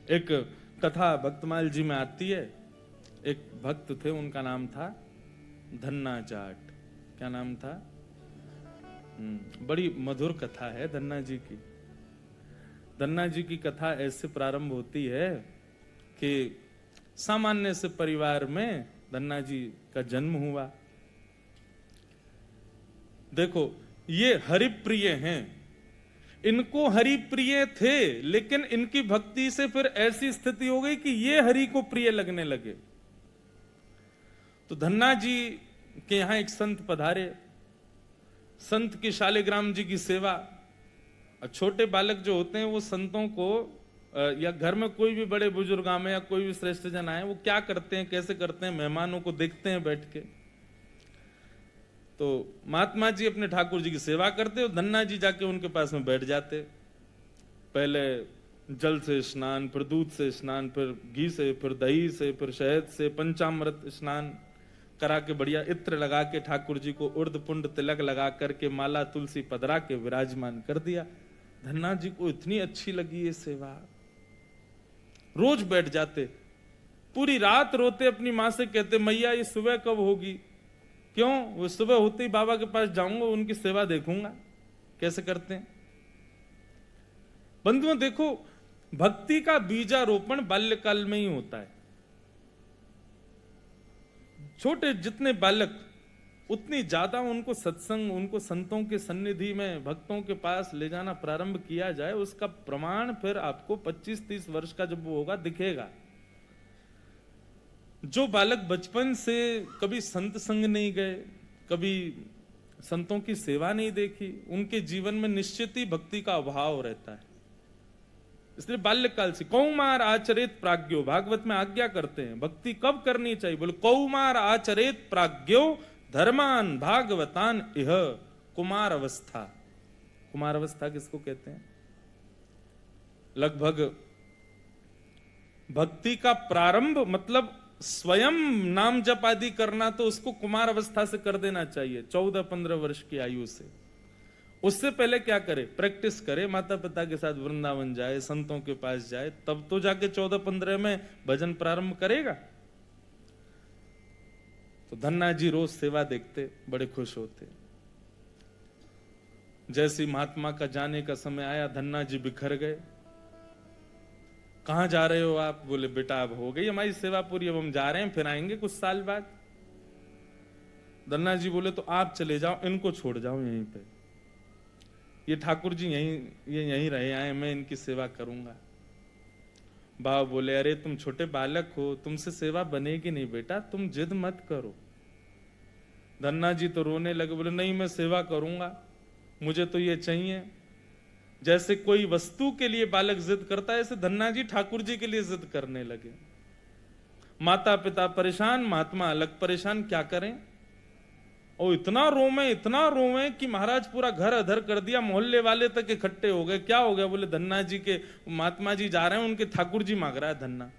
एक कथा भक्तमाल जी में आती है। एक भक्त थे, उनका नाम था धन्ना जाट। क्या नाम था? बड़ी मधुर कथा है धन्ना जी की। धन्ना जी की कथा ऐसे प्रारंभ होती है कि सामान्य से परिवार में धन्ना जी का जन्म हुआ। देखो, ये हरिप्रिय हैं, इनको हरि प्रिय थे, लेकिन इनकी भक्ति से फिर ऐसी स्थिति हो गई कि ये हरि को प्रिय लगने लगे। तो धन्ना जी के यहां एक संत पधारे। संत की शालिग्राम जी की सेवा। छोटे बालक जो होते हैं वो संतों को या घर में कोई भी बड़े बुजुर्ग आए या कोई भी श्रेष्ठ जन आए, वो क्या करते हैं, कैसे करते हैं, मेहमानों को देखते हैं बैठ के। तो महात्मा जी अपने ठाकुर जी की सेवा करते और धन्ना जी जाके उनके पास में बैठ जाते। पहले जल से स्नान, फिर दूध से स्नान, फिर घी से, फिर दही से, फिर शहद से, पंचामृत स्नान करा के बढ़िया इत्र लगा के ठाकुर जी को उर्द पुंड तिलक लगा करके माला तुलसी पधरा के विराजमान कर दिया। धन्ना जी को इतनी अच्छी लगी ये सेवा, रोज बैठ जाते, पूरी रात रोते, अपनी मां से कहते मैया ये सुबह कब होगी। क्यों? वो सुबह होते ही बाबा के पास जाऊंगा, उनकी सेवा देखूंगा कैसे करते हैं। बंधुओं देखो, भक्ति का बीजारोपण बाल्यकाल में ही होता है। छोटे जितने बालक उतनी ज्यादा उनको सत्संग, उनको संतों के सन्निधि में, भक्तों के पास ले जाना प्रारंभ किया जाए, उसका प्रमाण फिर आपको 25-30 वर्ष का जब वो होगा दिखेगा। जो बालक बचपन से कभी संत संग नहीं गए, कभी संतों की सेवा नहीं देखी, उनके जीवन में निश्चित ही भक्ति का अभाव रहता है। इसलिए बाल्यकाल से कौमार आचरित प्राज्ञो, भागवत में आज्ञा करते हैं भक्ति कब करनी चाहिए। बोले कौमार आचरित प्राज्ञो धर्मान भागवतान इह कुमार अवस्था। कुमार अवस्था किसको कहते हैं? लगभग भक्ति का प्रारंभ मतलब स्वयं नाम जप आदि करना, तो उसको कुमार अवस्था से कर देना चाहिए, 14-15 वर्ष की आयु से। उससे पहले क्या करे? प्रैक्टिस करे, माता पिता के साथ वृंदावन जाए, संतों के पास जाए, तब तो जाके 14-15 में भजन प्रारंभ करेगा। तो धन्ना जी रोज सेवा देखते, बड़े खुश होते। जैसे महात्मा का जाने का समय आया, धन्ना जी बिखर गए। कहां जा रहे हो आप? बोले बेटा अब हो गई हमारी सेवा पूरी, अब हम जा रहे हैं, फिर आएंगे कुछ साल बाद। धन्ना जी बोले तो आप चले जाओ, इनको छोड़ जाओ यहीं पे, ये ठाकुर जी यहीं रहे आए, मैं इनकी सेवा करूंगा। बाबा बोले अरे तुम छोटे बालक हो, तुमसे सेवा बनेगी नहीं बेटा, तुम जिद मत करो। धन्ना जी तो रोने लगे, बोले नहीं मैं सेवा करूंगा, मुझे तो ये चाहिए। जैसे कोई वस्तु के लिए बालक जिद करता है, ऐसे धन्ना जी ठाकुर जी के लिए जिद करने लगे। माता पिता परेशान, महात्मा अलग परेशान, क्या करें। और इतना रोवे कि महाराज पूरा घर अधर कर दिया, मोहल्ले वाले तक इकट्ठे हो गए। क्या हो गया? बोले धन्ना जी के महात्मा जी जा रहे हैं, उनके ठाकुर जी मांग रहा है धन्ना।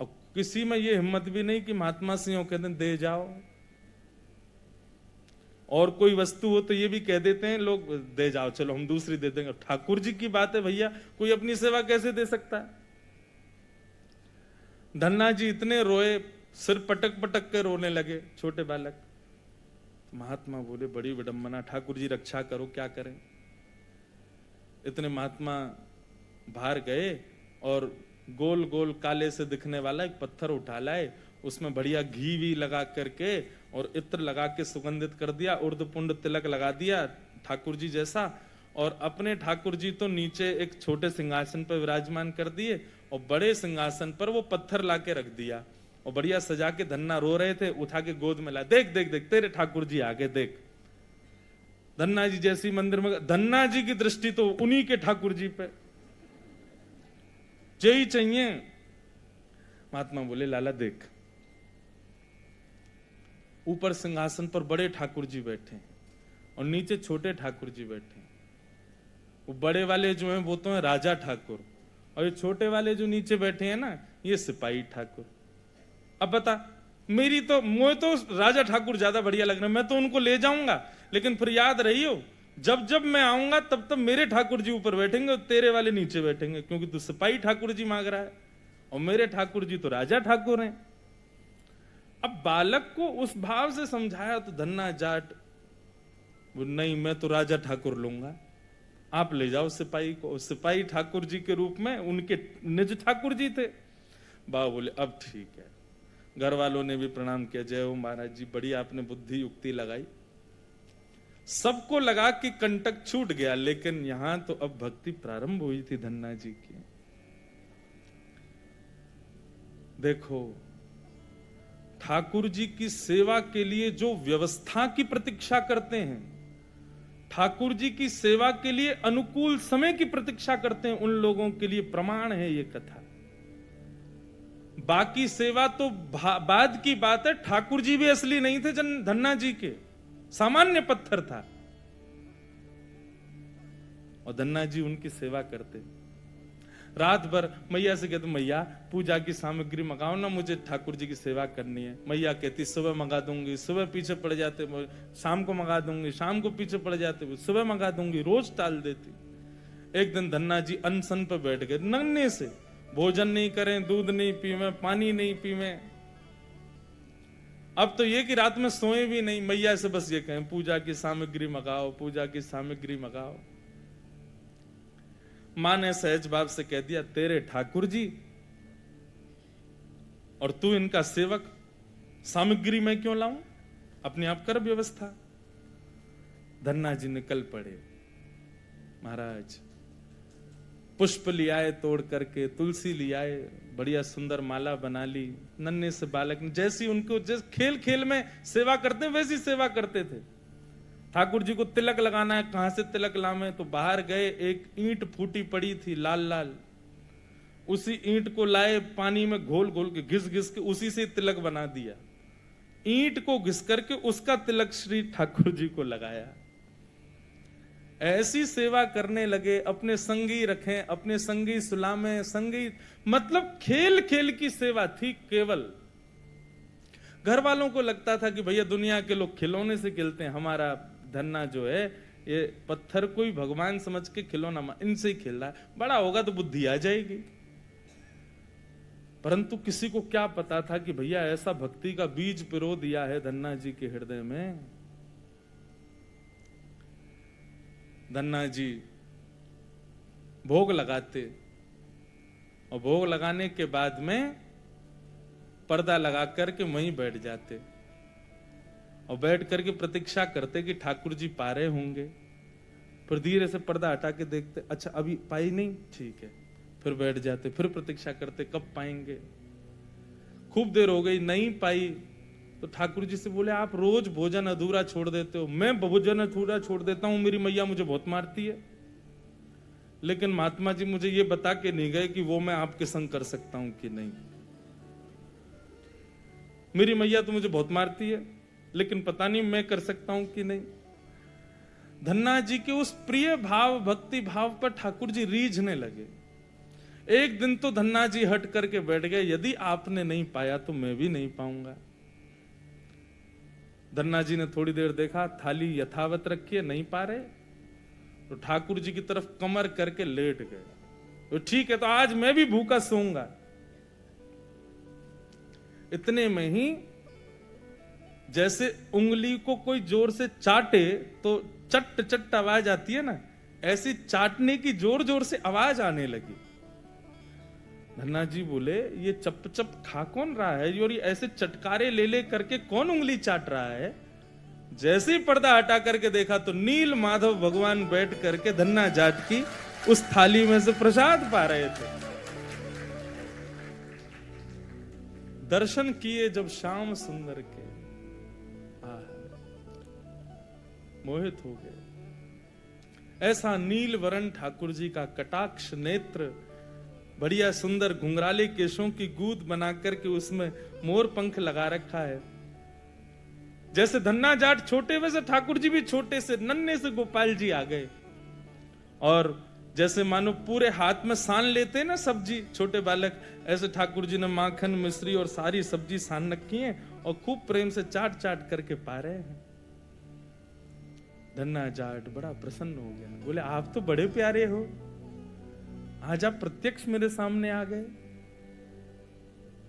अब किसी में ये हिम्मत भी नहीं कि महात्मा सिंह कहते हैं दे जाओ। और कोई वस्तु हो तो ये भी कह देते हैं लोग दे जाओ, चलो हम दूसरी दे देंगे। ठाकुर जी की बात है भैया, कोई अपनी सेवा कैसे दे सकता है। धन्ना जी इतने रोए, सिर पटक पटक के रोने लगे, छोटे बालक। महात्मा बोले बड़ी विडंबना, ठाकुर जी रक्षा करो, क्या करें। इतने महात्मा बाहर गए और गोल गोल काले से दिखने वाला एक पत्थर उठा लाए, उसमें बढ़िया घी भी लगा करके और इत्र लगा के सुगंधित कर दिया, उर्द पुंड तिलक लगा दिया ठाकुर जी जैसा। और अपने ठाकुर जी तो नीचे एक छोटे सिंहासन पर विराजमान कर दिए और बड़े सिंहासन पर वो पत्थर लाके रख दिया और बढ़िया सजा के। धन्ना रो रहे थे, उठा के गोद में ला, देख देख देख तेरे ठाकुर जी आगे देख। धन्ना जी जैसी मंदिर में, धन्ना जी की दृष्टि तो उन्हीं के ठाकुर जी पे, यही चाहिए। महात्मा बोले लाला देख, ऊपर सिंहासन पर बड़े ठाकुर जी बैठे और नीचे छोटे ठाकुर जी बैठे। वो बड़े वाले जो हैं वो तो हैं राजा ठाकुर, और ये छोटे वाले जो नीचे बैठे हैं ना, ये सिपाही ठाकुर। अब बता, मुझे तो राजा ठाकुर ज्यादा बढ़िया लग रहा है, मैं तो उनको ले जाऊंगा, लेकिन फिर याद रहियो जब जब मैं आऊंगा तब तब मेरे ठाकुर जी ऊपर बैठेंगे और तेरे वाले नीचे बैठेंगे, क्योंकि तू सिपाही ठाकुर जी मांग रहा है और मेरे ठाकुर जी तो राजा ठाकुर हैं। अब बालक को उस भाव से समझाया तो धन्ना जाट वो नहीं, मैं तो राजा ठाकुर लूंगा, आप ले जाओ सिपाही को। सिपाही ठाकुर जी के रूप में उनके निज ठाकुर जी थे। बाबा बोले अब ठीक है। घर वालों ने भी प्रणाम किया, जय हो महाराज जी, बड़ी आपने बुद्धि युक्ति लगाई। सबको लगा कि कंटक छूट गया, लेकिन यहां तो अब भक्ति प्रारंभ हुई थी धन्ना जी की। देखो, ठाकुर जी की सेवा के लिए जो व्यवस्था की प्रतीक्षा करते हैं, ठाकुर जी की सेवा के लिए अनुकूल समय की प्रतीक्षा करते हैं, उन लोगों के लिए प्रमाण है ये कथा। बाकी सेवा तो बाद की बात है। ठाकुर जी भी असली नहीं थे धन्ना जी के, सामान्य पत्थर था और धन्ना जी उनकी सेवा करते। रात भर मैया से कहते, मैया पूजा की सामग्री मंगाओ ना, मुझे ठाकुर जी की सेवा करनी है। मैया कहती सुबह मंगा दूंगी, सुबह पीछे पड़ जाते, शाम को मंगा दूंगी, शाम को पीछे पड़ जाते, सुबह मंगा दूंगी, रोज टाल देती। एक दिन धन्ना जी अनशन पर बैठ गए, नन्हे से, भोजन नहीं करें, दूध नहीं पीवे, पानी नहीं पीवे। अब तो ये कि रात में सोए भी नहीं, मैया से बस ये कहें पूजा की सामग्री मंगाओ, पूजा की सामग्री मंगाओ। मां ने सहज भाव से कह दिया, तेरे ठाकुर जी और तू इनका सेवक, सामग्री मैं क्यों लाऊं, अपने आप कर व्यवस्था। धन्ना जी निकल पड़े। महाराज पुष्प लियाए तोड़ करके, तुलसी लियाए, बढ़िया सुंदर माला बना ली। नन्हे से बालक ने जैसी उनको जैसे खेल खेल में सेवा करते वैसी सेवा करते थे। ठाकुर जी को तिलक लगाना है, कहां से तिलक लावे, तो बाहर गए, एक ईंट फूटी पड़ी थी लाल लाल, उसी ईंट को लाए, पानी में घोल घोल के घिस घिस के उसी से तिलक बना दिया। ईंट को घिस करके उसका तिलक श्री ठाकुर जी को लगाया। ऐसी सेवा करने लगे, अपने संगी रखें, अपने संगी सुलामें, संगी मतलब खेल खेल की सेवा थी केवल। घर वालों को लगता था कि भैया दुनिया के लोग खिलौने से खेलते हैं, हमारा धन्ना जो है ये पत्थर को ही भगवान समझ के खिलौना इनसे ही खेल रहा है, बड़ा होगा तो बुद्धि आ जाएगी। परंतु किसी को क्या पता था कि भैया ऐसा भक्ति का बीज पिरो दिया है धन्ना जी के हृदय में। धन्ना जी भोग लगाते और भोग लगाने के बाद में पर्दा लगा करके वहीं बैठ जाते और बैठ करके प्रतीक्षा करते कि ठाकुर जी पा रहे होंगे। फिर धीरे से पर्दा हटा के देखते, अच्छा अभी पाई नहीं, ठीक है, फिर बैठ जाते, फिर प्रतीक्षा करते कब पाएंगे। खूब देर हो गई, नहीं पाई तो ठाकुर जी से बोले, आप रोज भोजन अधूरा छोड़ देते हो। मैं भोजन अधूरा छोड़ देता हूं, मेरी मैया मुझे बहुत मारती है, लेकिन महात्मा जी मुझे ये बता के नहीं गए कि वो मैं आपके संग कर सकता हूं कि नहीं। मेरी मैया तो मुझे बहुत मारती है, लेकिन पता नहीं मैं कर सकता हूं कि नहीं। धन्ना जी के उस प्रिय भाव, भक्ति भाव पर ठाकुर जी रीझने लगे। एक दिन तो धन्ना जी हट करके बैठ गए, यदि आपने नहीं पाया तो मैं भी नहीं पाऊंगा। धन्ना जी ने थोड़ी देर देखा, थाली यथावत रखी है, नहीं पा रहे, तो ठाकुर जी की तरफ कमर करके लेट गए। तो ठीक है, तो आज मैं भी भूखा सोऊंगा। इतने में ही जैसे उंगली को कोई जोर से चाटे तो चट चट आवाज आती है ना, ऐसी चाटने की जोर जोर से आवाज आने लगी। धन्ना जी बोले, ये चप चप खा कौन रहा है और ये ऐसे चटकारे ले ले करके कौन उंगली चाट रहा है। जैसे ही पर्दा हटा करके देखा तो नील माधव भगवान बैठ करके धन्ना जाट की उस थाली में से प्रसाद पा रहे थे। दर्शन किए जब श्याम सुंदर के, मोहित हो गए। ऐसा नील वरण ठाकुर जी का कटाक्ष नेत्र, बढ़िया सुंदर घुंघराले केशों की गूंद बना करके उसमें मोर पंख लगा रखा है। जैसे धन्ना जाट छोटे, वैसे ठाकुर जी भी छोटे से नन्हे से गोपाल जी आ गए। और जैसे मानो पूरे हाथ में सान लेते हैं ना सब्जी छोटे बालक, ऐसे ठाकुर जी ने माखन मिश्री और सारी सब्जी सान रखी है और खूब प्रेम से चाट चाट करके पा रहे हैं। धन्ना जाट बड़ा प्रसन्न हो गया, बोले आप तो बड़े प्यारे हो, आज आप प्रत्यक्ष मेरे सामने आ गए।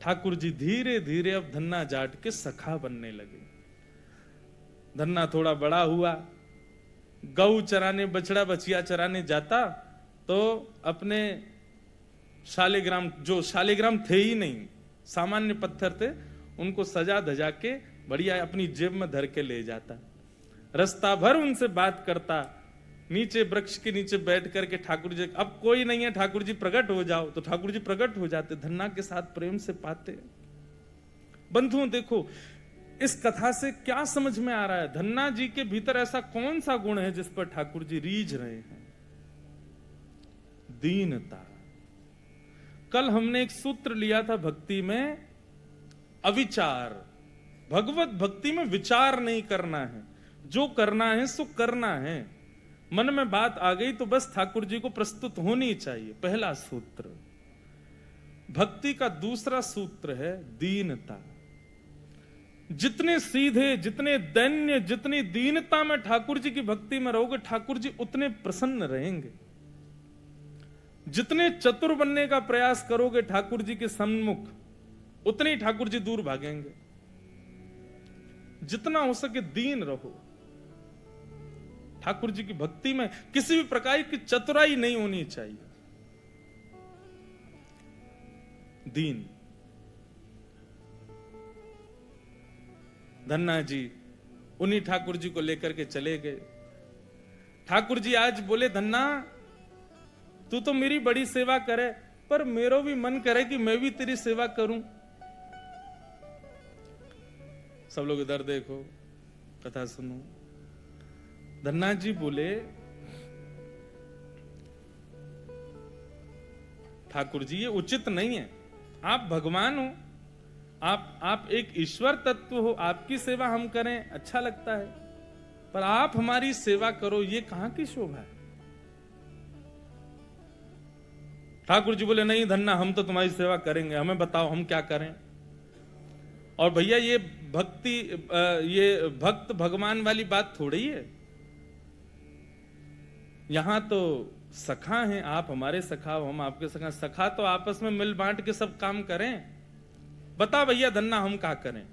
ठाकुर जी धीरे धीरे अब धन्ना जाट के सखा बनने लगे। धन्ना थोड़ा बड़ा हुआ, गऊ चराने, बछड़ा बछिया चराने जाता तो अपने शालिग्राम, जो शालिग्राम थे ही नहीं, सामान्य पत्थर थे, उनको सजा धजा के बढ़िया अपनी जेब में धर के ले जाता। रास्ता भर उनसे बात करता, नीचे वृक्ष के नीचे बैठ करके ठाकुर जी, अब कोई नहीं है, ठाकुर जी प्रकट हो जाओ, तो ठाकुर जी प्रकट हो जाते, धन्ना के साथ प्रेम से पाते। बंधुओं देखो इस कथा से क्या समझ में आ रहा है, धन्ना जी के भीतर ऐसा कौन सा गुण है जिस पर ठाकुर जी रीझ रहे हैं? दीनता। कल हमने एक सूत्र लिया था भक्ति में, अविचार। भगवत भक्ति में विचार नहीं करना है, जो करना है सो करना है। मन में बात आ गई तो बस ठाकुर जी को प्रस्तुत होनी चाहिए, पहला सूत्र। भक्ति का दूसरा सूत्र है दीनता। जितने सीधे, जितने दैन्य, जितनी दीनता में ठाकुर जी की भक्ति में रहोगे, ठाकुर जी उतने प्रसन्न रहेंगे। जितने चतुर बनने का प्रयास करोगे ठाकुर जी के सम्मुख, उतने ही ठाकुर जी दूर भागेंगे। जितना हो सके दीन रहो। ठाकुर जी की भक्ति में किसी भी प्रकार की चतुराई नहीं होनी चाहिए। दीन। धन्ना जी उन्हीं ठाकुर जी को लेकर के चले गए। ठाकुर जी आज बोले, धन्ना तू तो मेरी बड़ी सेवा करे, पर मेरो भी मन करे कि मैं भी तेरी सेवा करूं। सब लोग इधर देखो, कथा सुनो। धन्ना जी बोले, ठाकुर जी ये उचित नहीं है, आप भगवान हो, आप एक ईश्वर तत्व हो, आपकी सेवा हम करें अच्छा लगता है, पर आप हमारी सेवा करो ये कहां की शोभा है? ठाकुर जी बोले, नहीं धन्ना हम तो तुम्हारी सेवा करेंगे, हमें बताओ हम क्या करें। और भैया ये भक्ति, ये भक्त भगवान वाली बात थोड़ी है। यहां तो सखा हैं, आप हमारे सखा हो, हम आपके सखा। सखा तो आपस में मिल बांट के सब काम करें। बता भैया धन्ना हम क्या करें?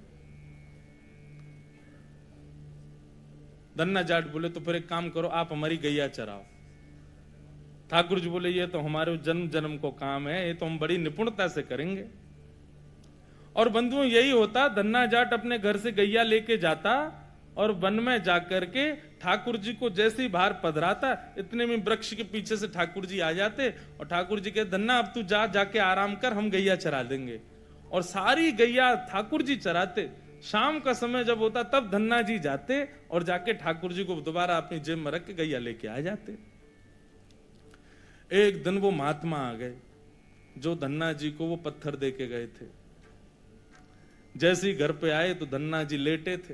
धन्ना जाट बोले, तो फिर एक काम करो, आप हमारी गैया चराओ। ठाकुर जी बोले, ये तो हमारे जन्म जन्म को काम है, ये तो हम बड़ी निपुणता से करेंगे। और बंधुओं यही होता, धन्ना जाट अपने घर से गैया लेके जाता और वन में जाकर के ठाकुर जी को जैसे ही बाहर पधराता, इतने में वृक्ष के पीछे से ठाकुर जी आ जाते और ठाकुर जी कहते, धन्ना अब तू जाके आराम कर, हम गैया चरा देंगे। और सारी गैया ठाकुर जी चराते। शाम का समय जब होता तब धन्ना जी जाते और जाके ठाकुर जी को दोबारा अपनी जेब में रख के गैया लेके आ जाते। एक दिन वो महात्मा आ गए जो धन्ना जी को वो पत्थर दे के गए थे। जैसे ही घर पे आए तो धन्ना जी लेटे थे।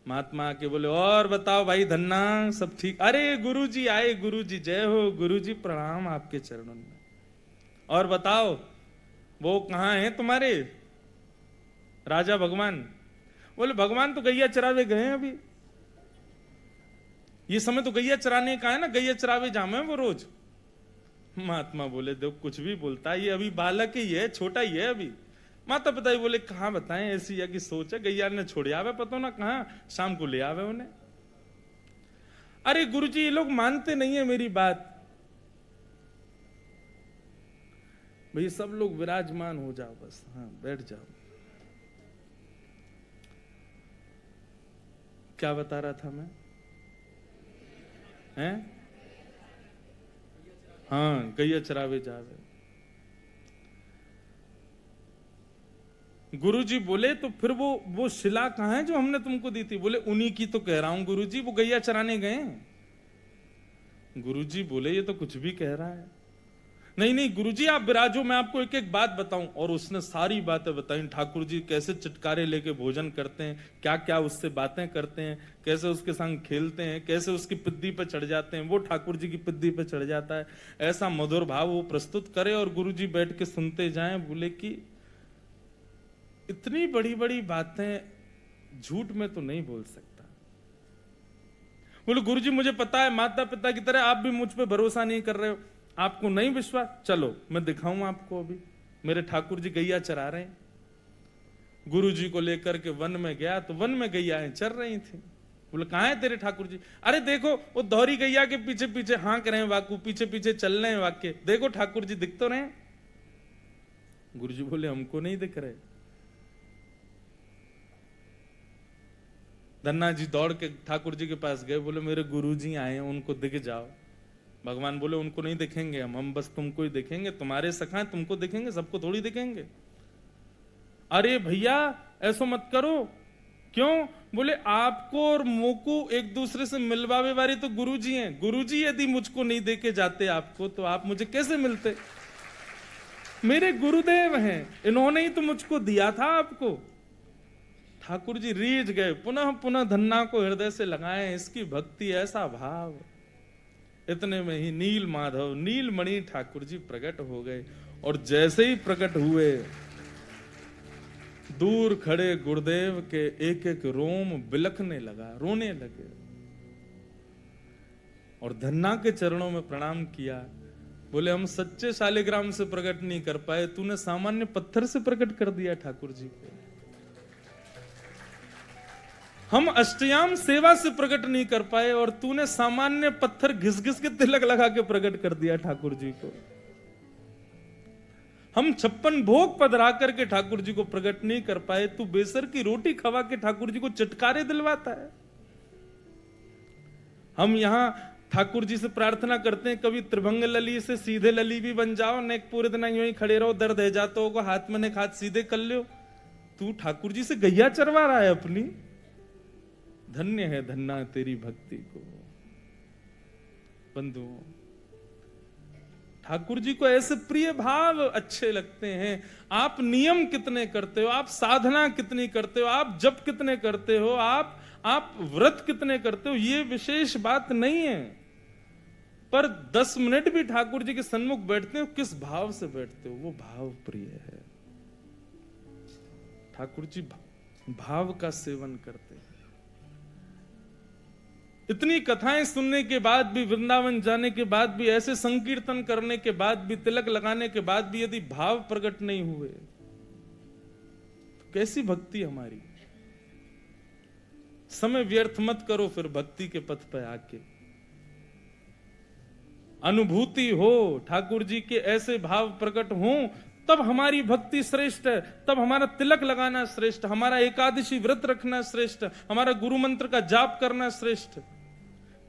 महात्मा आके बोले, और बताओ भाई धन्ना, सब ठीक? अरे गुरुजी आए, गुरुजी जय हो, गुरुजी प्रणाम आपके चरणों में। और बताओ वो कहां है तुम्हारे राजा भगवान? बोले, भगवान तो गैया चरावे गए हैं अभी, ये समय तो गैया चराने का है ना, गैया चरावे जामे वो रोज। महात्मा बोले, देखो कुछ भी बोलता है, ये अभी बालक ही है, छोटा ही है अभी। माता पिता ही बोले, कहां बताएं, ऐसी या की सोच है, गैया ने छोड़ आवे, पता ना कहां शाम को ले आवे उन्हें। अरे गुरुजी ये लोग मानते नहीं है मेरी बात। भाई सब लोग विराजमान हो जाओ बस, हाँ बैठ जाओ। क्या बता रहा था मैं? हैं? हाँ गैया चरावे जावे। गुरुजी बोले, तो फिर वो शिला कहां है जो हमने तुमको दी थी? बोले, उन्हीं की तो कह रहा हूं गुरुजी, वो गैया चराने गए। गुरुजी बोले, ये तो कुछ भी कह रहा है। नहीं नहीं गुरुजी आप विराजो, मैं आपको एक एक बात बताऊं। और उसने सारी बातें बताई, ठाकुर जी कैसे चटकारे लेके भोजन करते हैं, क्या क्या उससे बातें करते हैं, कैसे उसके संग खेलते हैं, कैसे उसकी पिद्दी पे चढ़ जाते हैं, वो ठाकुर जी की पिद्दी पे चढ़ जाता है। ऐसा मधुर भाव वो प्रस्तुत करे और गुरुजी बैठ के सुनते जाएं। बोले कि इतनी बड़ी बड़ी बातें झूठ में तो नहीं बोल सकता। बोले गुरुजी मुझे पता है, माता पिता की तरह आप भी मुझ पे भरोसा नहीं कर रहे हो, आपको नहीं विश्वास, चलो मैं दिखाऊं आपको। अभी मेरे ठाकुर जी गैया चरा रहे हैं। गुरुजी को लेकर के वन में गया तो वन में गैयाएं चर रही थी। बोले कहां है तेरे ठाकुर जी? अरे देखो वो दोहरी गैया के पीछे पीछे हाँक रहे हैं, वाकू पीछे पीछे चल रहे हैं वाक्य, देखो ठाकुर जी दिख तो रहे। गुरुजी बोले हमको नहीं दिख रहे। धन्ना जी दौड़ के ठाकुर जी के पास गए, बोले मेरे गुरुजी आए हैं, उनको दिख जाओ। भगवान बोले उनको नहीं दिखेंगे हम बस तुमको ही दिखेंगे, तुम्हारे सखा हैं, तुमको दिखेंगे, सबको थोड़ी दिखेंगे। अरे भैया ऐसा मत करो। क्यों? बोले आपको और मोको एक दूसरे से मिलवावे वाले तो गुरुजी हैं। गुरुजी यदि मुझको नहीं देके जाते आपको तो आप मुझे कैसे मिलते? मेरे गुरुदेव हैं, इन्होंने ही तो मुझको दिया था आपको। ठाकुर जी रीझ गए, पुनः पुनः धन्ना को हृदय से लगाए, इसकी भक्ति ऐसा भाव। इतने में ही नील माधव नीलमणि ठाकुर जी प्रकट हो गए, और जैसे ही प्रकट हुए दूर खड़े गुरुदेव के एक एक रोम बिलखने लगा, रोने लगे, और धन्ना के चरणों में प्रणाम किया। बोले हम सच्चे शालिग्राम से प्रकट नहीं कर पाए, तूने सामान्य पत्थर से प्रकट कर दिया ठाकुर जी को। हम अष्टयाम सेवा से प्रकट नहीं कर पाए और तूने सामान्य पत्थर घिस घिस के तिलक लगा के प्रकट कर दिया ठाकुर जी को। हम 56 भोग पधरा करके ठाकुर जी को प्रकट नहीं कर पाए, तू बेसर की रोटी खवा के ठाकुर जी को चटकारे दिलवाता है। हम यहां ठाकुर जी से प्रार्थना करते हैं कभी त्रिभंग लली से सीधे लली भी बन जाओ, ने पूरे दिन यूं ही खड़े रहो, दर्द है जाता होगा, हाथ में ने हाथ सीधे कर लो। तू ठाकुर जी से गैया चरवा रहा है अपनी। धन्य है धन्ना तेरी भक्ति को। बंधुओं, ठाकुर जी को ऐसे प्रिय भाव अच्छे लगते हैं। आप नियम कितने करते हो, आप साधना कितनी करते हो, आप जप कितने करते हो, आप व्रत कितने करते हो, ये विशेष बात नहीं है, पर 10 मिनट भी ठाकुर जी के सन्मुख बैठते हो, किस भाव से बैठते हो, वो भाव प्रिय है। ठाकुर जी भाव का सेवन करते हैं। इतनी कथाएं सुनने के बाद भी, वृंदावन जाने के बाद भी, ऐसे संकीर्तन करने के बाद भी, तिलक लगाने के बाद भी यदि भाव प्रकट नहीं हुए तो कैसी भक्ति हमारी? समय व्यर्थ मत करो फिर भक्ति के पथ पर आके। अनुभूति हो, ठाकुर जी के ऐसे भाव प्रकट हो, तब हमारी भक्ति श्रेष्ठ है, तब हमारा तिलक लगाना श्रेष्ठ, हमारा एकादशी व्रत रखना श्रेष्ठ, हमारा गुरु मंत्र का जाप करना श्रेष्ठ।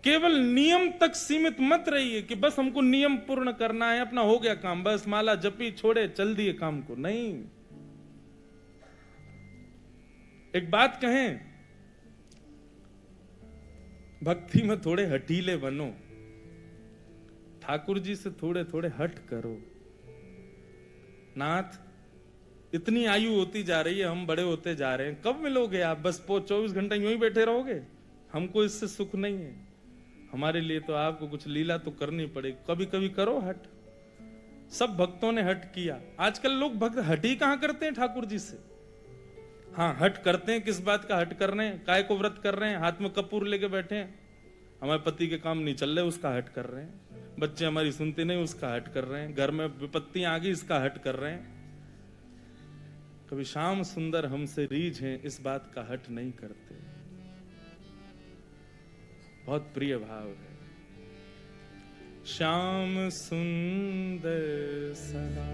केवल नियम तक सीमित मत रहिए कि बस हमको नियम पूर्ण करना है, अपना हो गया काम, बस माला जपी छोड़े चल दिए काम को। नहीं, एक बात कहें, भक्ति में थोड़े हठीले बनो, ठाकुर जी से थोड़े थोड़े हट करो। नाथ, इतनी आयु होती जा रही है, हम बड़े होते जा रहे हैं, कब मिलोगे आप? बस 24 घंटे यूं ही बैठे रहोगे? हमको इससे सुख नहीं है। हमारे लिए तो आपको कुछ लीला तो करनी पड़ेगी, कभी कभी करो हट। सब भक्तों ने हट किया। आजकल लोग भक्त हट ही कहां करते हैं ठाकुर जी से। हाँ, हट करते हैं, किस बात का हट कर रहे हैं? काय को व्रत कर रहे हैं, हाथ में कपूर लेके बैठे हैं, हमारे पति के काम नहीं चल रहे, उसका हट कर रहे हैं, बच्चे हमारी सुनते नहीं, उसका हट कर रहे हैं, घर में विपत्तियां आ गई, इसका हट कर रहे हैं। कभी श्याम सुंदर हमसे रीझ हैं, इस बात का हट नहीं करते। बहुत प्रिय भाव है। श्याम सुंदर सदा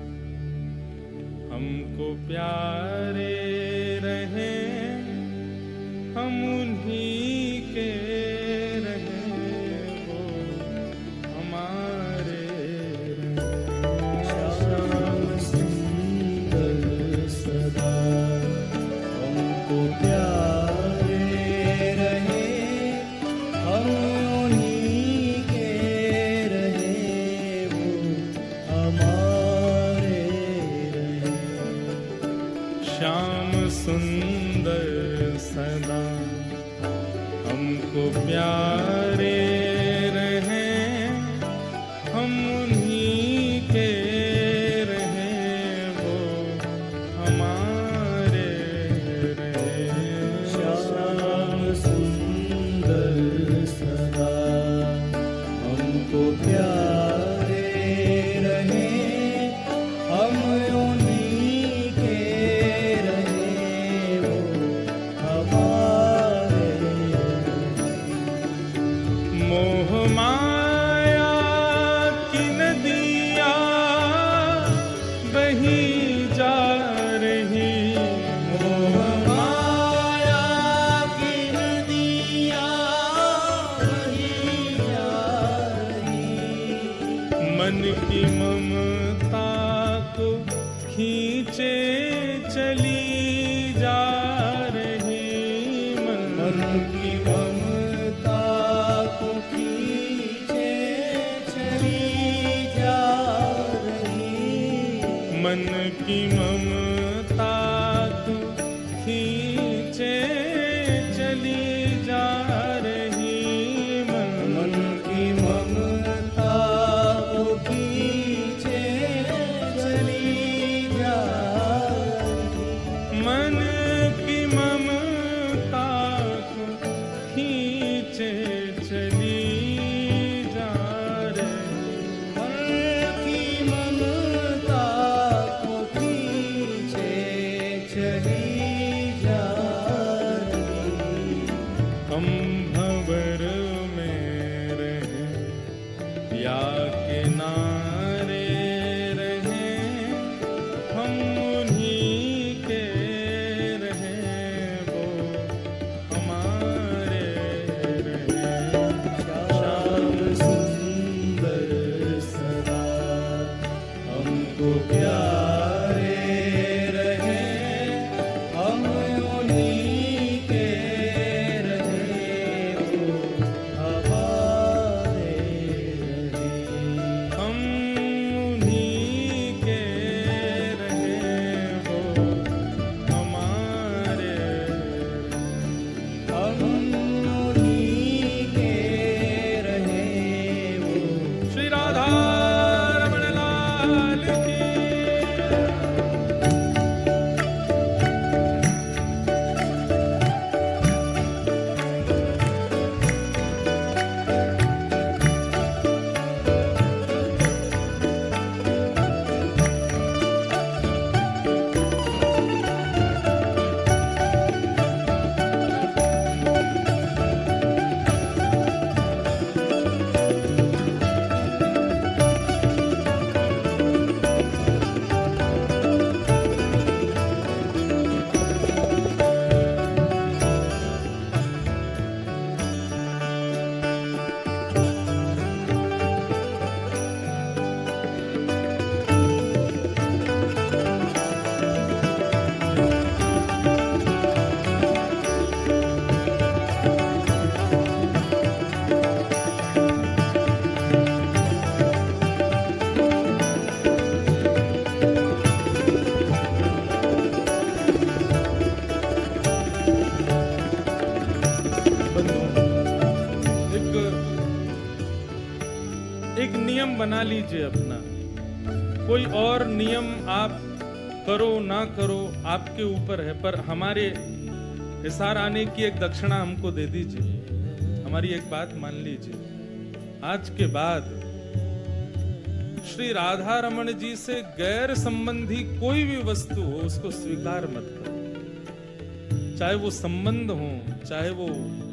हमको प्यारे रहे, हम उन्हीं के रहे, वो हमारे रहे। श्याम सुंदर सदा हमको प्यारे रहे, हम उन्हीं के रहे, वो हमारे रहे। श्याम सुंदर सदा हमको प्यारे रहे, हम उन्हीं के रहे, वो हमारे रहे। श्याम सुंदर सदा मन की ममता तू खींचे चली जा रही, मन की ममता तू खींचे चली जा रही, मन की ममता तू खींचे चली जा रही, मन की ममता को खींचे चली जा रही। हम भंवर में रहे या किनारे रहे, हम उन्हीं के रहे, वो हमारे रहे। श्याम सुंदर सदा हमको प्यारे रहे, हम उन्हीं के रहे, वो हमारे रहे। हम उन्हीं के रहे, वो हमारे रहे। हम उन्हीं के रहे, वो। श्री राधा रमण लाल की। एक नियम बना लीजिए अपना। कोई और नियम आप करो ना करो आपके ऊपर है, पर हमारे हिसार आने की एक दक्षिणा हमको दे दीजिए। हमारी एक बात मान लीजिए, आज के बाद श्री राधा रमण जी से गैर संबंधी कोई भी वस्तु हो उसको स्वीकार मत करो। चाहे वो संबंध हो, चाहे वो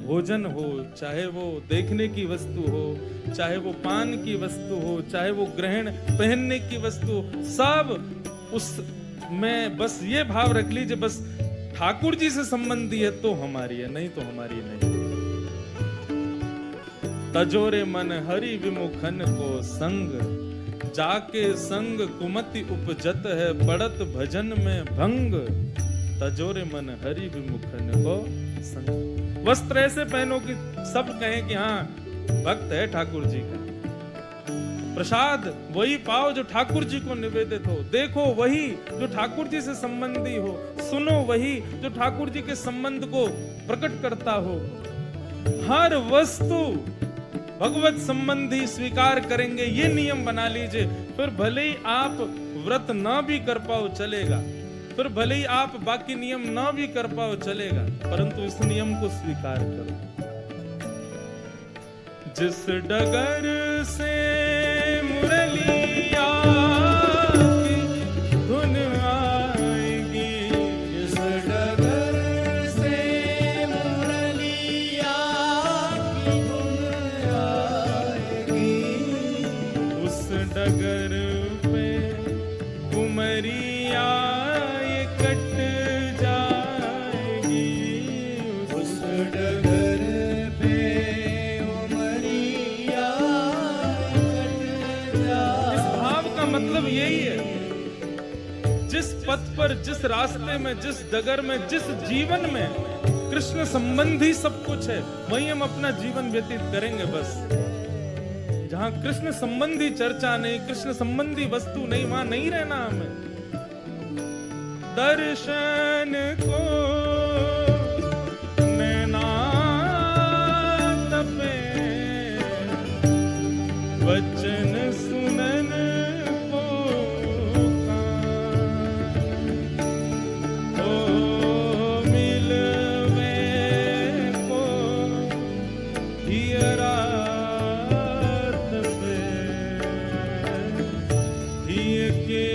भोजन हो, चाहे वो देखने की वस्तु हो, चाहे वो पान की वस्तु हो, चाहे वो ग्रहण पहनने की वस्तु हो, सब उस में बस ये भाव रख लीजिए, बस ठाकुर जी से संबंधी है तो हमारी है, नहीं तो हमारी नहीं। तजोरे मन हरि विमुखन को संग, जाके संग कुमति उपजत है, पड़त भजन में भंग। तजोरे मन हरि विमुखन को संग। वस्त्र ऐसे पहनो कि सब कहें कि हाँ भक्त है ठाकुर जी का। प्रसाद वही पाओ जो ठाकुर जी को निवेदित हो, देखो वही जो ठाकुर जी से संबंधी हो, सुनो वही जो ठाकुर जी के संबंध को प्रकट करता हो। हर वस्तु भगवत संबंधी स्वीकार करेंगे, ये नियम बना लीजिए। फिर भले ही आप व्रत ना भी कर पाओ चलेगा, फिर भले ही आप बाकी नियम ना भी कर पाओ चलेगा, परंतु इस नियम को स्वीकार करो। जिस डगर से मुरलिया की धुन आएगी, जिस डगर से मुरलिया की धुन आएगी, उस डगर पे कुमरिया ये कट जाएगी, उस डगर पे कुमरिया कट जाएगी। इस भाव का मतलब यही है, जिस पथ पर, जिस रास्ते में, जिस डगर में, जिस जीवन में कृष्ण संबंधी सब कुछ है, वहीं हम अपना जीवन व्यतीत करेंगे। बस जहां कृष्ण संबंधी चर्चा नहीं, कृष्ण संबंधी वस्तु नहीं, वहां नहीं रहना हमें। दर्शन को नैना तपे, वचन सुनन को कान, ओ मिलवे को हियरा तपे, हिय के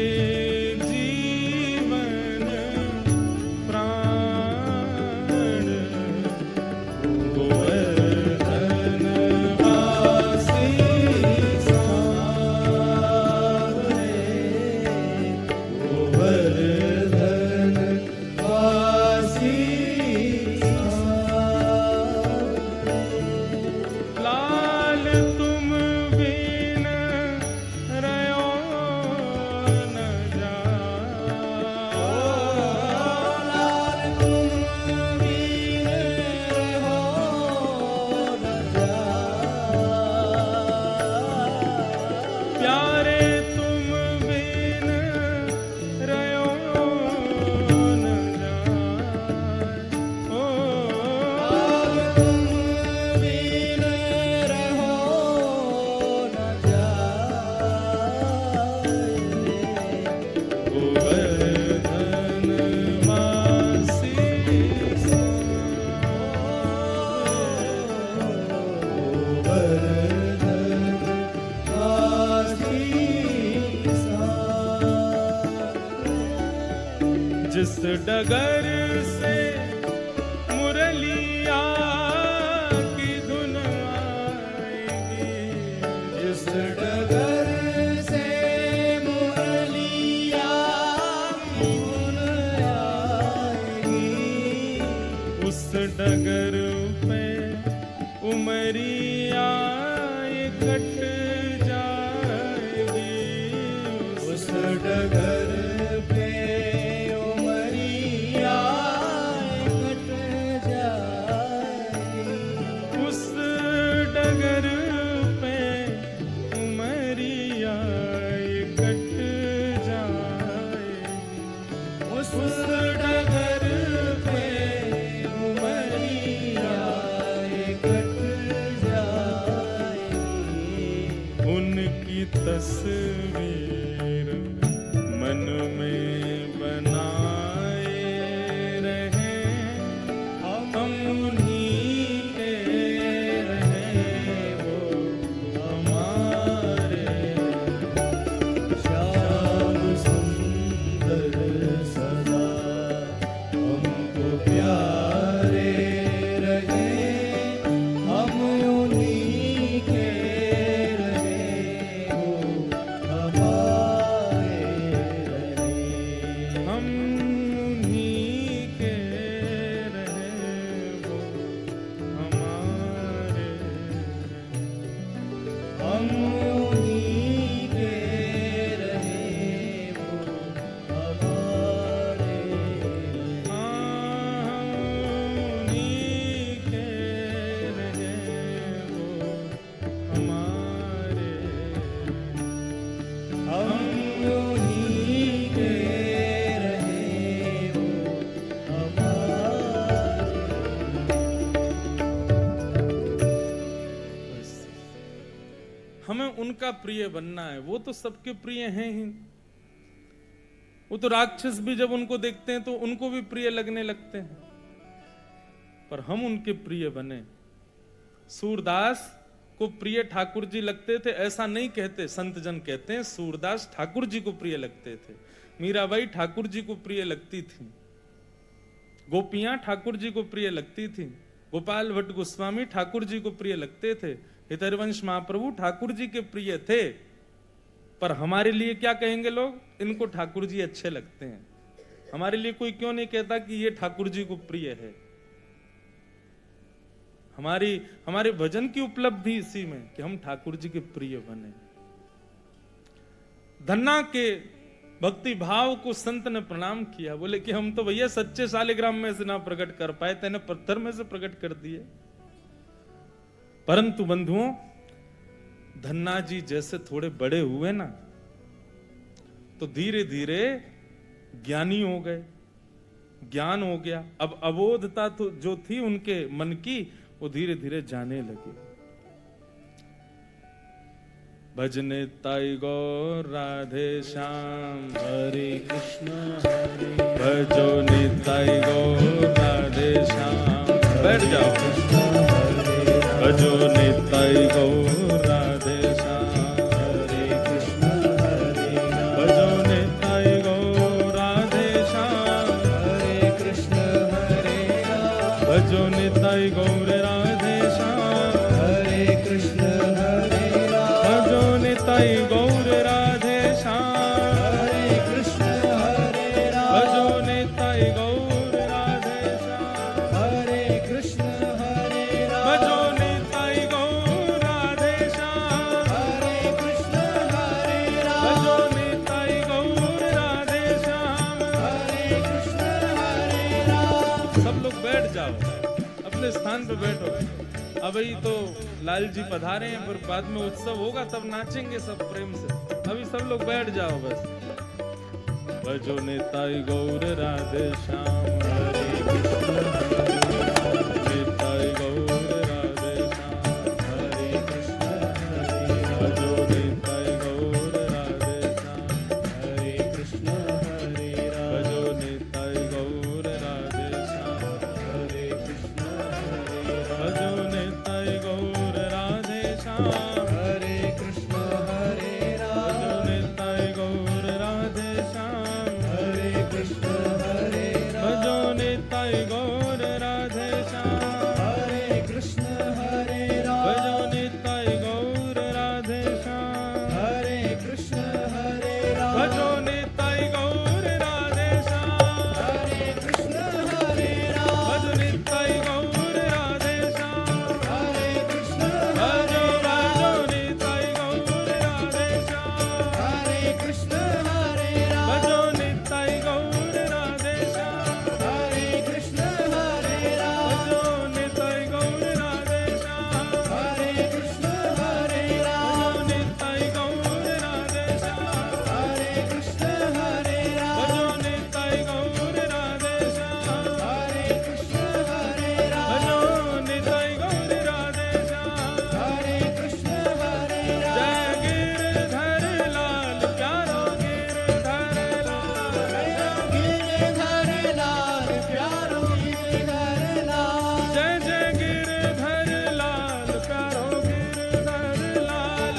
जिस डगर से मुरलिया की धुन आएगी, जिस डगर से मुरलिया की धुन आएगी, उस डगर पे उमरिया कट जाएगी, उस डगर पे तस्वीर मन में बनाए रहे, हम उन्हीं के रहे, वो हमारे। श्याम सुंदर सदा हमको प्यारे रहे, हम उन्हीं के हमें उनका प्रिय बनना है। वो तो सबके प्रिय हैं ही। वो तो राक्षस भी जब उनको देखते हैं तो उनको भी प्रिय लगने लगते हैं, पर हम उनके प्रिय बने। सूरदास को प्रिय ठाकुर जी लगते थे ऐसा नहीं कहते, संत जन कहते हैं सूरदास ठाकुर जी को प्रिय लगते थे। मीराबाई ठाकुर जी को प्रिय लगती थी, गोपियां ठाकुर जी को प्रिय लगती थी, गोपाल भट्ट गोस्वामी ठाकुर जी को प्रिय लगते थे, हितरवंश महाप्रभु ठाकुर जी के प्रिय थे। पर हमारे लिए क्या कहेंगे लोग, इनको ठाकुर जी अच्छे लगते हैं। हमारे लिए कोई क्यों नहीं कहता कि ये ठाकुर जी को प्रिय है। हमारे भजन की उपलब्धि इसी में कि हम ठाकुर जी के प्रिय बने। धन्ना के भक्ति भाव को संत ने प्रणाम किया, बोले कि हम तो भैया सच्चे शालिग्राम में से ना प्रकट कर पाए, तेने पत्थर में से प्रकट कर दिए। परंतु बंधुओं, धन्ना जी जैसे थोड़े बड़े हुए ना, तो धीरे धीरे ज्ञानी हो गए, ज्ञान हो गया। अब अबोधता तो जो थी उनके मन की, वो धीरे धीरे जाने लगी। भजने ताई गौर राधे श्याम, हरे कृष्ण हरे भजो निताई गौर राधे श्याम। बैठ जाओ। भजो निताई गौर राधे श्याम, हरे कृष्ण हरे भजो निताई गौर राधे श्याम, हरे कृष्ण हरे भजो निताई गौर राधे श्याम, हरे कृष्ण हरे भजो निताई गौर राधे श्याम, हरे कृष्ण हरे भजो निताई गौर राधे श्याम, हरे कृष्ण हरे भजो निताई गौर राधे श्याम, हरे कृष्ण हरे भजो निताई गौर राधे श्याम। हरे कृष्ण हरे सब लोग बैठ जाओ, अपने स्थान पे बैठो। अभी तो लाल जी पधारे हैं, फिर बाद में उत्सव होगा तब नाचेंगे सब प्रेम से। अभी सब लोग बैठ जाओ बस। भजो निताई गौर राधे श्याम, हरे कृष्ण निताई गौर राधे श्याम, हरे कृष्ण हरे भजो निताई गौर राधे श्याम, हरे कृष्ण हरे भजो निताई गौर राधे श्याम, हरे कृष्ण हरे भजो निताई गौर राधे श्याम, हरे कृष्ण हरे भजो निताई गौर राधे श्याम, हरे कृष्ण हरे भजो निताई गौर राधे श्याम, हरे कृष्ण हरे भजो निताई गौर राधे श्याम, हरे कृष्ण हरे भजो निताई गौर राधे श्याम, हरे कृष्ण हरे भजो निताई गौर राधे श्याम, हरे कृष्ण भजो भजो निताई गौर राधे श्याम, हरे कृष्ण हरे भजो निताई गौर राधे श्याम, हरे कृष्ण हरे भजो निताई गौर राधे श्याम, हरे कृष्ण हरे भजो निताई गौर राधे श्याम, हरे कृष्ण हरे भजो निताई गौर राधे श्याम, हरे कृष्ण हरे भजो निताई गौर राधे श्याम। हरे कृष्ण हरे जय गिरधर लाल प्यारो गिरधर लाल, गिरधर लाल प्यारो गिरधर लाल जय जय गिरधर लाल प्यारो गिरधर लाल,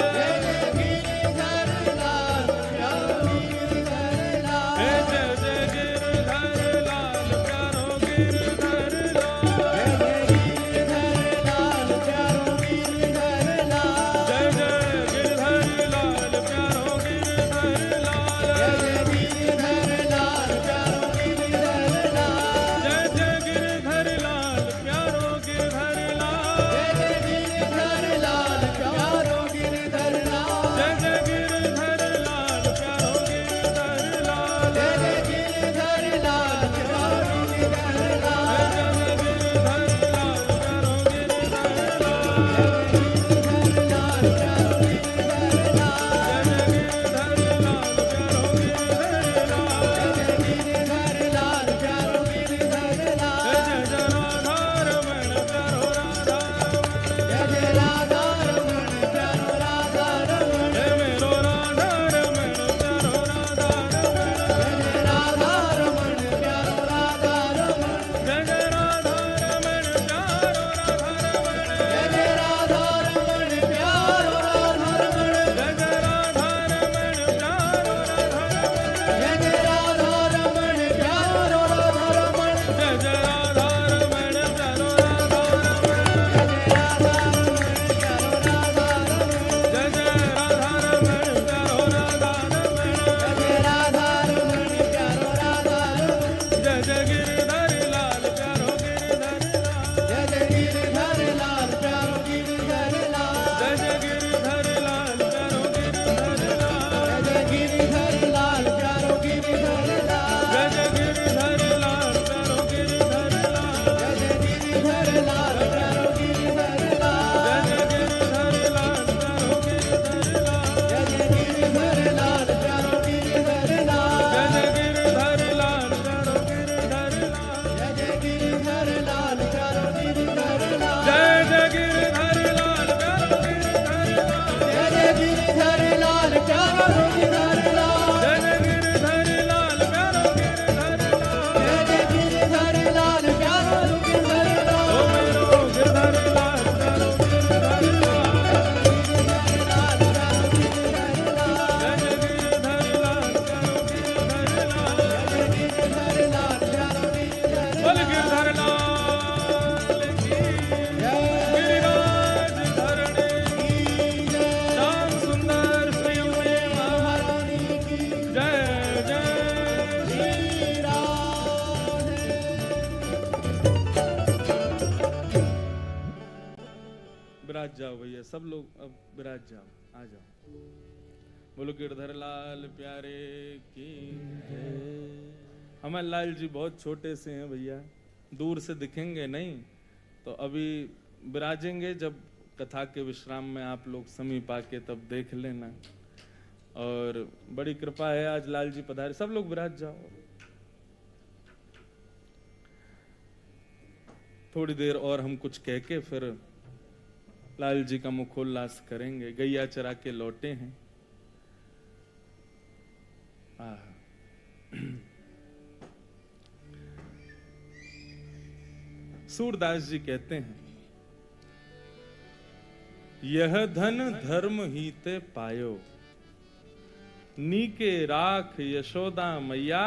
गिरधर लाल प्यारो गिरधर लाल हे जय जय गिरधर लाल प्यारो गिरधर लाल, गिरधर लाल प्यारो गिरधर लाल जय जय गिरधर लाल प्यारो गिरधर लाल, गिरधर लाल प्यारो गिरधर लाल जय जय गिरधर लाल प्यारो गिरधर लाल, गिरधर लाल प्यारो गिरधर लाल जय जय गिरधर लाल प्यारो गिरधर लाल, गिरधर लाल प्यारो गिरधर लाल जय जय गिरधर लाल प्यारो गिरधर लाल, गिरधर लाल प्यारो गिरधर लाल जय जय गिरधर लाल प्यारो गिरधर लाल, गिरधर लाल प्यारो गिरधर लाल जय जय राधा रमण प्यारो राधा रमण, जय राधा रमण प्यारो राधा रमण जय मेरो राधा रमण प्यारो राधा रमण, जाओ भैया, सब लोग अब विराज जाओ, आ जाओ। बोलो गिरधर लाल प्यारे की जय। हमारे लाल जी बहुत छोटे से हैं भैया, दूर से दिखेंगे नहीं, तो अभी विराजेंगे, जब कथा के विश्राम में आप लोग समीप आके तब देख लेना। और बड़ी कृपा है आज लाल जी पधारे, सब लोग विराज जाओ। थोड़ी देर और हम कुछ कह के फिर लाल जी का मुखोल्लास करेंगे। गैया चरा के लौटे हैं। सूरदास जी कहते हैं, यह धन धर्म ही ते पायो, नीके राख यशोदा मैया,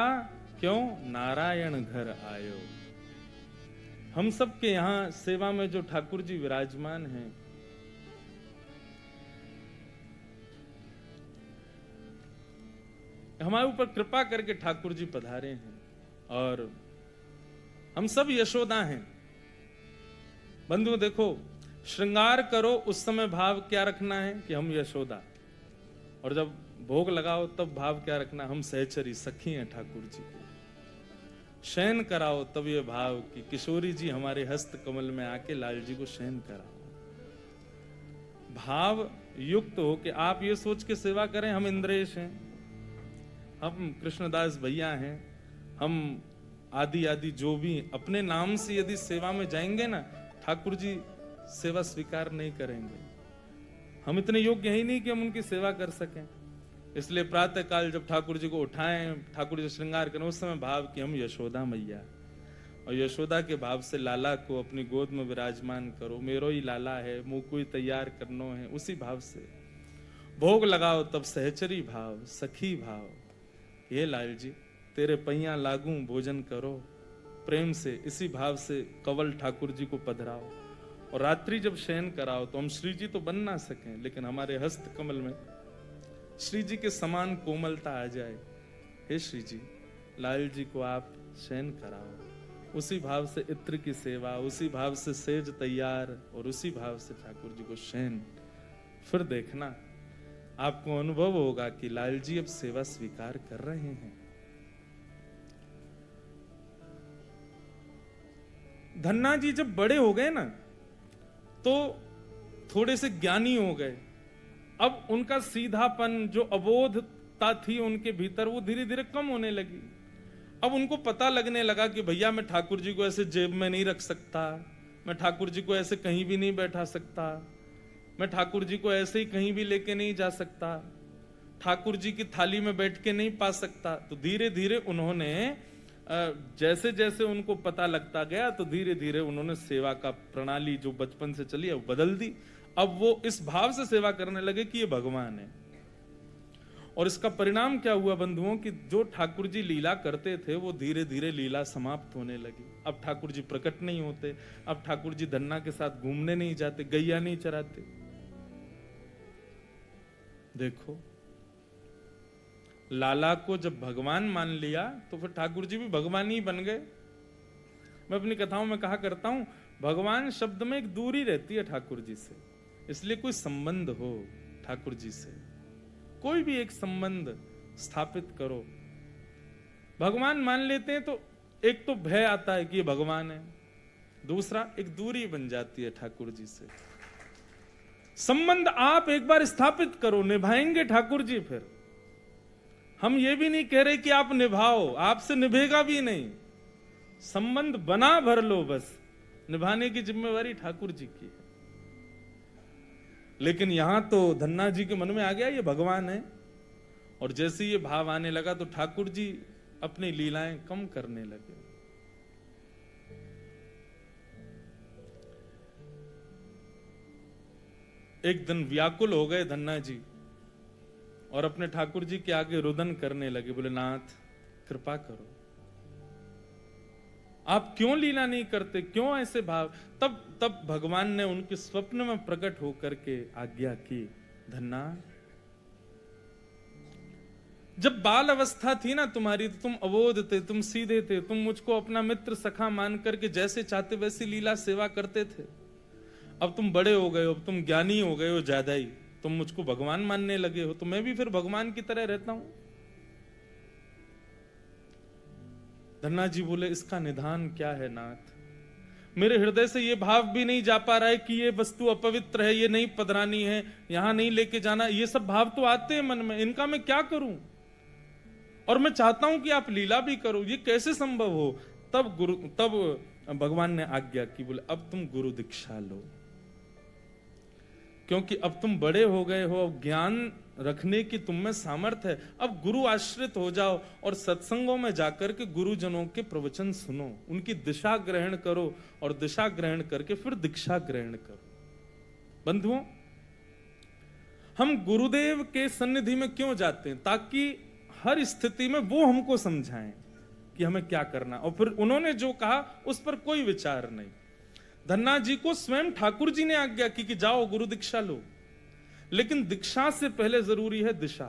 क्यों नारायण घर आयो। हम सब के यहाँ सेवा में जो ठाकुर जी विराजमान हैं, हमारे ऊपर कृपा करके ठाकुर जी पधारे हैं, और हम सब यशोदा हैं। बंधु देखो, श्रृंगार करो उस समय भाव क्या रखना है कि हम यशोदा, और जब भोग लगाओ तब भाव क्या रखना, हम सहचरी सखी हैं ठाकुर जी। शयन कराओ तब ये भाव कि किशोरी जी हमारे हस्त कमल में आके लाल जी को शयन कराओ। भाव युक्त हो कि आप ये सोच के सेवा करें, हम इंद्रेश हैं, हम कृष्णदास भैया हैं, हम आदि आदि जो भी अपने नाम से यदि सेवा में जाएंगे ना, ठाकुर जी सेवा स्वीकार नहीं करेंगे। हम इतने योग्य ही नहीं कि हम उनकी सेवा कर सकें। इसलिए प्रातः काल जब ठाकुर जी को उठाएं, ठाकुर जी श्रृंगार करें, उस समय भाव कि हम यशोदा मैया, और यशोदा के भाव से लाला को अपनी गोद में विराजमान करो। मेरो ही लाला है, मुंह को ही तैयार करनो है, उसी भाव से भोग लगाओ। तब सहचरी भाव, सखी भाव, ये लाल जी तेरे पैया लागू भोजन करो, प्रेम से इसी भाव से कवल ठाकुर जी को पधराओ। और रात्रि जब शयन कराओ तो हम श्री जी तो बन ना सकें, लेकिन हमारे हस्त कमल में श्री जी के समान कोमलता आ जाए। हे श्री जी, लाल जी को आप शयन कराओ। उसी भाव से इत्र की सेवा, उसी भाव से सेज तैयार, और उसी भाव से ठाकुर जी को शयन। फिर देखना आपको अनुभव होगा कि लाल जी अब सेवा स्वीकार कर रहे हैं। धन्ना जी जब बड़े हो गए ना, तो थोड़े से ज्ञानी हो गए। अब उनका सीधापन, जो अबोधता थी उनके भीतर, वो धीरे धीरे कम होने लगी। अब उनको पता लगने लगा कि भैया मैं ठाकुर जी को ऐसे जेब में नहीं रख सकता, मैं ठाकुर जी को ऐसे कहीं भी नहीं बैठा सकता, मैं ठाकुर जी को ऐसे ही कहीं भी लेके नहीं जा सकता, ठाकुर जी की थाली में बैठ के नहीं पा सकता। तो धीरे धीरे उन्होंने, जैसे जैसे उनको पता लगता गया, तो धीरे धीरे उन्होंने सेवा का प्रणाली जो बचपन से चली है वो बदल दी। अब वो इस भाव से सेवा करने लगे कि ये भगवान है। और इसका परिणाम क्या हुआ बंधुओं, कि जो ठाकुर जी लीला करते थे वो धीरे धीरे लीला समाप्त होने लगी। अब ठाकुर जी प्रकट नहीं होते, अब ठाकुर जी धन्ना के साथ घूमने नहीं जाते, गैया नहीं चराते। देखो, लाला को जब भगवान मान लिया तो फिर ठाकुर जी भी भगवान ही बन गए। मैं अपनी कथाओं में कहा करता हूं, भगवान शब्द में एक दूरी रहती है ठाकुर जी से, इसलिए कोई संबंध हो ठाकुर जी से, कोई भी एक संबंध स्थापित करो। भगवान मान लेते हैं तो एक तो भय आता है कि ये भगवान है, दूसरा एक दूरी बन जाती है ठाकुर जी से। संबंध आप एक बार स्थापित करो, निभाएंगे ठाकुर जी। फिर हम ये भी नहीं कह रहे कि आप निभाओ, आपसे निभेगा भी नहीं, संबंध बना भर लो, बस निभाने की जिम्मेवारी ठाकुर जी की है। लेकिन यहां तो धन्ना जी के मन में आ गया ये भगवान है, और जैसे ये भाव आने लगा तो ठाकुर जी अपनी लीलाएं कम करने लगे। एक दिन व्याकुल हो गए धन्ना जी, और अपने ठाकुर जी के आगे रुदन करने लगे। बोले, नाथ कृपा करो, आप क्यों लीला नहीं करते, क्यों ऐसे भाव। तब भगवान ने उनके स्वप्न में प्रकट होकर के आज्ञा की, धन्ना जब बाल अवस्था थी ना तुम्हारी, तो तुम अबोध थे, तुम सीधे थे, तुम मुझको अपना मित्र सखा मान करके जैसे चाहते वैसी लीला सेवा करते थे। अब तुम बड़े हो गए हो, अब तुम ज्ञानी हो गए हो ज्यादा ही, तुम मुझको भगवान मानने लगे हो, तो मैं भी फिर भगवान की तरह रहता हूं। धन्ना जी बोले इसका निदान क्या है नाथ, मेरे हृदय से ये भाव भी नहीं जा पा रहा है कि ये वस्तु अपवित्र है, ये नहीं पधरानी है, यहां नहीं लेके जाना, ये सब भाव तो आते हैं मन में, इनका मैं क्या करूं? और मैं चाहता हूं कि आप लीला भी करो, ये कैसे संभव हो? तब भगवान ने आज्ञा की, बोले अब तुम गुरु दीक्षा लो, क्योंकि अब तुम बड़े हो गए हो, अब ज्ञान रखने की तुम में सामर्थ्य है, अब गुरु आश्रित हो जाओ और सत्संगों में जाकर के गुरुजनों के प्रवचन सुनो, उनकी दिशा ग्रहण करो और दिशा ग्रहण करके फिर दीक्षा ग्रहण करो। बंधुओं, हम गुरुदेव के सन्निधि में क्यों जाते हैं? ताकि हर स्थिति में वो हमको समझाएं कि हमें क्या करना, और फिर उन्होंने जो कहा उस पर कोई विचार नहीं। धन्ना जी को स्वयं ठाकुर जी ने आज्ञा की कि जाओ गुरु दीक्षा लो, लेकिन दीक्षा से पहले जरूरी है दिशा।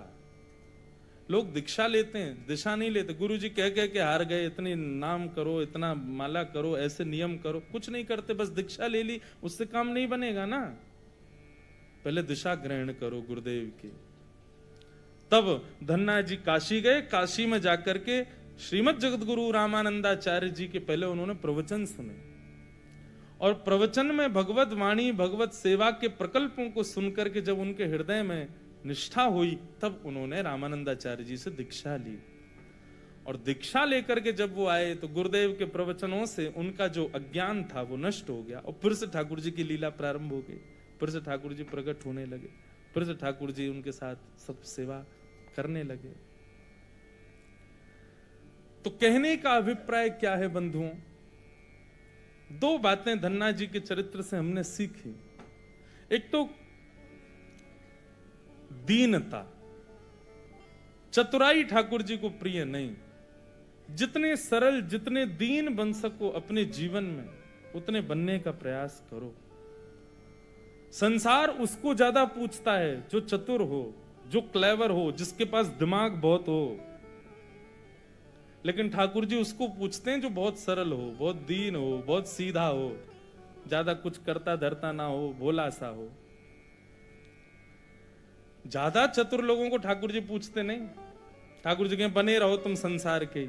लोग दीक्षा लेते हैं, दिशा नहीं लेते। गुरु जी कह के हार गए, इतनी नाम करो, इतना माला करो, ऐसे नियम करो, कुछ नहीं करते, बस दीक्षा ले ली, उससे काम नहीं बनेगा ना। पहले दिशा ग्रहण करो गुरुदेव की। तब धन्ना जी काशी गए, काशी में जाकर के श्रीमद जगतगुरु रामानंदाचार्य जी के पहले उन्होंने प्रवचन सुने, और प्रवचन में भगवत वाणी, भगवत सेवा के प्रकल्पों को सुनकर के जब उनके हृदय में निष्ठा हुई, तब उन्होंने रामानंदाचार्य जी से दीक्षा ली। और दीक्षा लेकर के जब वो आए तो गुरुदेव के प्रवचनों से उनका जो अज्ञान था वो नष्ट हो गया, और फिर से ठाकुर जी की लीला प्रारंभ हो गई, फिर से ठाकुर जी प्रकट होने लगे, फिर से ठाकुर जी उनके साथ सब सेवा करने लगे। तो कहने का अभिप्राय क्या है बंधुओं? दो बातें धन्ना जी के चरित्र से हमने सीखी। एक तो दीनता, चतुराई ठाकुर जी को प्रिय नहीं। जितने सरल, जितने दीन बन सको अपने जीवन में, उतने बनने का प्रयास करो। संसार उसको ज्यादा पूछता है जो चतुर हो, जो क्लेवर हो, जिसके पास दिमाग बहुत हो, लेकिन ठाकुर जी उसको पूछते हैं जो बहुत सरल हो, बहुत दीन हो, बहुत सीधा हो, ज्यादा कुछ करता धरता ना हो, भोला सा हो। ज्यादा चतुर लोगों को ठाकुर जी पूछते नहीं। ठाकुर जी के बने रहो तुम संसार के,